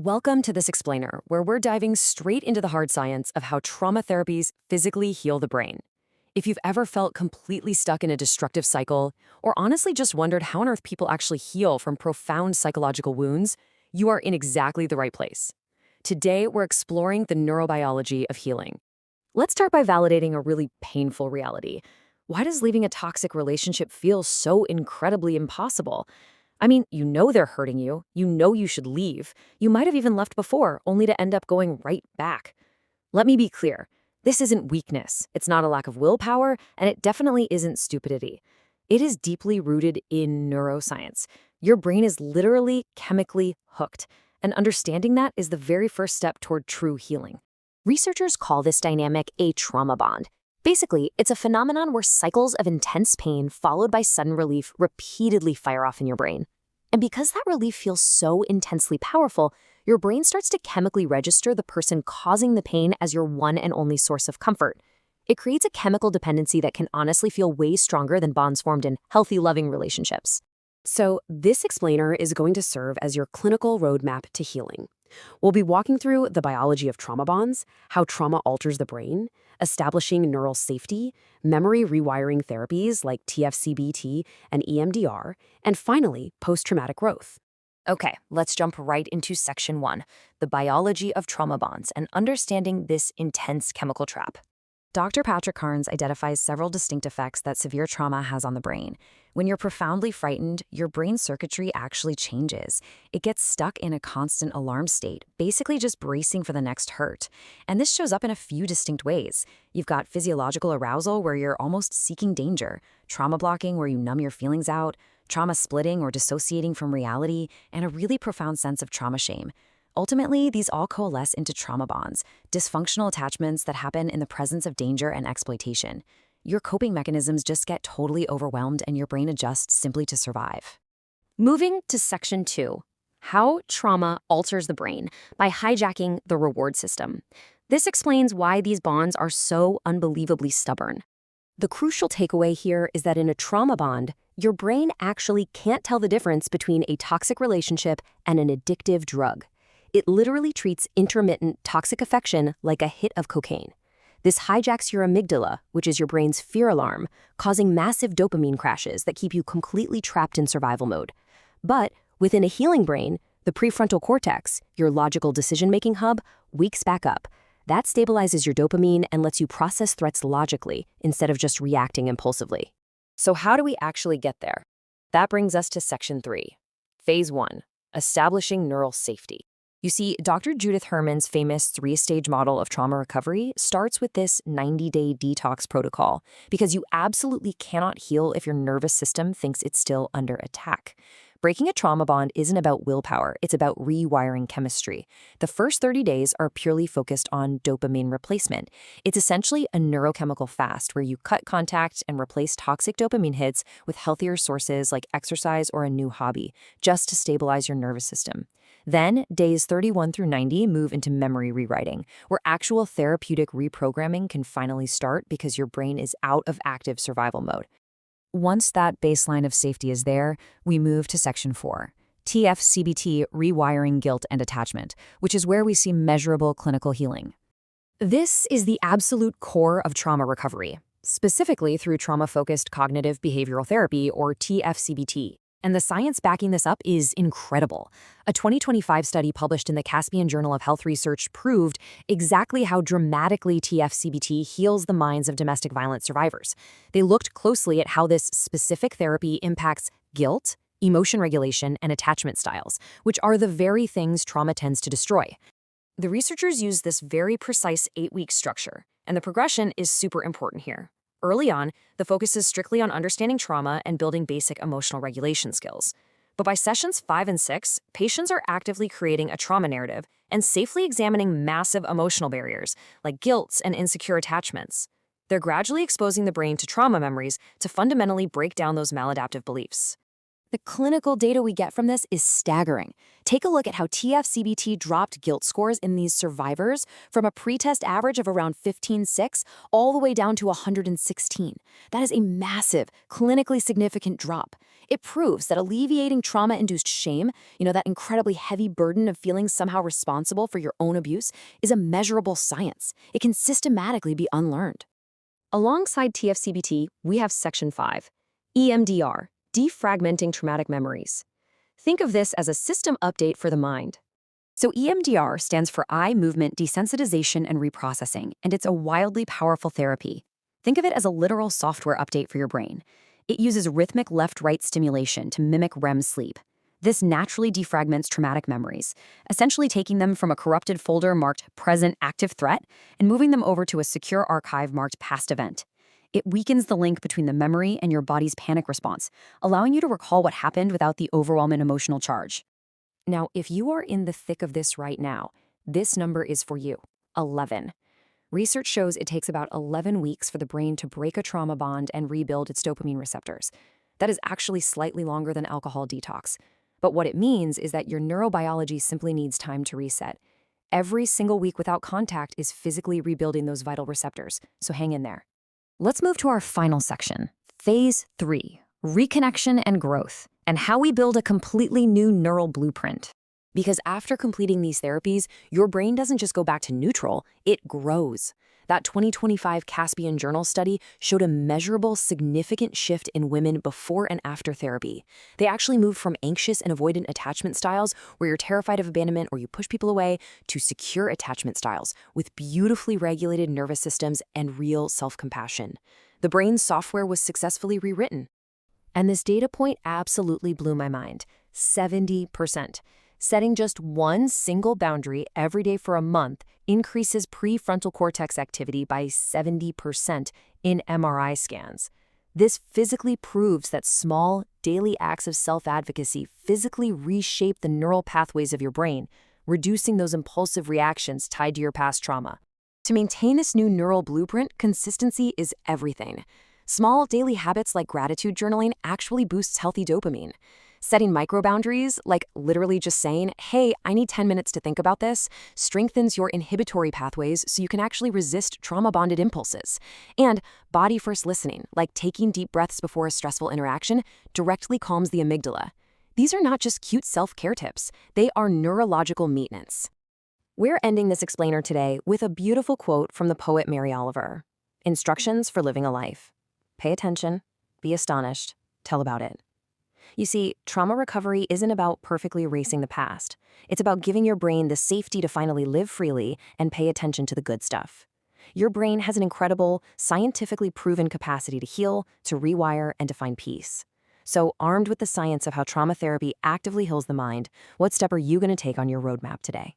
Welcome to this explainer, where we're diving straight into the hard science of how trauma therapies physically heal the brain. If you've ever felt completely stuck in a destructive cycle, or honestly just wondered how on earth people actually heal from profound psychological wounds, you are in exactly the right place. Today, we're exploring the neurobiology of healing. Let's start by validating a really painful reality. Why does leaving a toxic relationship feel so incredibly impossible? I mean, you know they're hurting you. You know you should leave. You might have even left before, only to end up going right back. Let me be clear. This isn't weakness. It's not a lack of willpower, and it definitely isn't stupidity. It is deeply rooted in neuroscience. Your brain is literally chemically hooked, and understanding that is the very first step toward true healing. Researchers call this dynamic a trauma bond. Basically, it's a phenomenon where cycles of intense pain followed by sudden relief repeatedly fire off in your brain. And because that relief feels so intensely powerful, your brain starts to chemically register the person causing the pain as your one and only source of comfort. It creates a chemical dependency that can honestly feel way stronger than bonds formed in healthy, loving relationships. So, this explainer is going to serve as your clinical roadmap to healing. We'll be walking through the biology of trauma bonds, how trauma alters the brain, establishing neural safety, memory rewiring therapies like TFCBT and EMDR, and finally, post-traumatic growth. Okay, let's jump right into section 1, the biology of trauma bonds and understanding this intense chemical trap. Dr. Patrick Carnes identifies several distinct effects that severe trauma has on the brain. When you're profoundly frightened, your brain circuitry actually changes. It gets stuck in a constant alarm state, basically just bracing for the next hurt. And this shows up in a few distinct ways. You've got physiological arousal, where you're almost seeking danger, trauma blocking, where you numb your feelings out, trauma splitting or dissociating from reality, and a really profound sense of trauma shame. Ultimately, these all coalesce into trauma bonds, dysfunctional attachments that happen in the presence of danger and exploitation. Your coping mechanisms just get totally overwhelmed and your brain adjusts simply to survive. Moving to section 2, how trauma alters the brain by hijacking the reward system. This explains why these bonds are so unbelievably stubborn. The crucial takeaway here is that in a trauma bond, your brain actually can't tell the difference between a toxic relationship and an addictive drug. It literally treats intermittent toxic affection like a hit of cocaine. This hijacks your amygdala, which is your brain's fear alarm, causing massive dopamine crashes that keep you completely trapped in survival mode. But within a healing brain, the prefrontal cortex, your logical decision-making hub, wakes back up. That stabilizes your dopamine and lets you process threats logically instead of just reacting impulsively. So how do we actually get there? That brings us to section 3, phase 1, establishing neural safety. You see, Dr. Judith Herman's famous 3-stage model of trauma recovery starts with this 90-day detox protocol, because you absolutely cannot heal if your nervous system thinks it's still under attack. Breaking a trauma bond isn't about willpower, it's about rewiring chemistry. The first 30 days are purely focused on dopamine replacement. It's essentially a neurochemical fast where you cut contact and replace toxic dopamine hits with healthier sources like exercise or a new hobby, just to stabilize your nervous system. Then, days 31 through 90 move into memory rewriting, where actual therapeutic reprogramming can finally start because your brain is out of active survival mode. Once that baseline of safety is there, we move to section 4, TFCBT, rewiring guilt and attachment, which is where we see measurable clinical healing. This is the absolute core of trauma recovery, specifically through trauma-focused cognitive behavioral therapy, or TFCBT. And the science backing this up is incredible. A 2025 study published in the Caspian Journal of Health Research proved exactly how dramatically TFCBT heals the minds of domestic violence survivors. They looked closely at how this specific therapy impacts guilt, emotion regulation, and attachment styles, which are the very things trauma tends to destroy. The researchers used this very precise 8-week structure, and the progression is super important here. Early on, the focus is strictly on understanding trauma and building basic emotional regulation skills. But by sessions 5 and 6, patients are actively creating a trauma narrative and safely examining massive emotional barriers like guilt and insecure attachments. They're gradually exposing the brain to trauma memories to fundamentally break down those maladaptive beliefs. The clinical data we get from this is staggering. Take a look at how TFCBT dropped guilt scores in these survivors from a pretest average of around 15.6 all the way down to 116. That is a massive, clinically significant drop. It proves that alleviating trauma-induced shame, that incredibly heavy burden of feeling somehow responsible for your own abuse, is a measurable science. It can systematically be unlearned. Alongside TFCBT, we have Section 5, EMDR, defragmenting traumatic memories. Think of this as a system update for the mind. So EMDR stands for eye movement desensitization and reprocessing, and it's a wildly powerful therapy. Think of it as a literal software update for your brain. It uses rhythmic left-right stimulation to mimic REM sleep. This naturally defragments traumatic memories, essentially taking them from a corrupted folder marked present active threat and moving them over to a secure archive marked past event. It weakens the link between the memory and your body's panic response, allowing you to recall what happened without the overwhelming emotional charge. Now, if you are in the thick of this right now, this number is for you, 11. Research shows it takes about 11 weeks for the brain to break a trauma bond and rebuild its dopamine receptors. That is actually slightly longer than alcohol detox. But what it means is that your neurobiology simply needs time to reset. Every single week without contact is physically rebuilding those vital receptors, so hang in there. Let's move to our final section, Phase 3, Reconnection and Growth, and how we build a completely new neural blueprint. Because after completing these therapies, your brain doesn't just go back to neutral, it grows. That 2025 Caspian Journal study showed a measurable, significant shift in women before and after therapy. They actually moved from anxious and avoidant attachment styles, where you're terrified of abandonment or you push people away, to secure attachment styles, with beautifully regulated nervous systems and real self-compassion. The brain's software was successfully rewritten. And this data point absolutely blew my mind. 70%. Setting just one single boundary every day for a month increases prefrontal cortex activity by 70% in MRI scans. This physically proves that small, daily acts of self-advocacy physically reshape the neural pathways of your brain, reducing those impulsive reactions tied to your past trauma. To maintain this new neural blueprint, consistency is everything. Small daily habits like gratitude journaling actually boosts healthy dopamine. Setting micro-boundaries, like literally just saying, hey, I need 10 minutes to think about this, strengthens your inhibitory pathways so you can actually resist trauma-bonded impulses. And body-first listening, like taking deep breaths before a stressful interaction, directly calms the amygdala. These are not just cute self-care tips, they are neurological maintenance. We're ending this explainer today with a beautiful quote from the poet Mary Oliver. Instructions for living a life. Pay attention, be astonished, tell about it. You see, trauma recovery isn't about perfectly erasing the past. It's about giving your brain the safety to finally live freely and pay attention to the good stuff. Your brain has an incredible, scientifically proven capacity to heal, to rewire, and to find peace. So, armed with the science of how trauma therapy actively heals the mind, what step are you going to take on your roadmap today?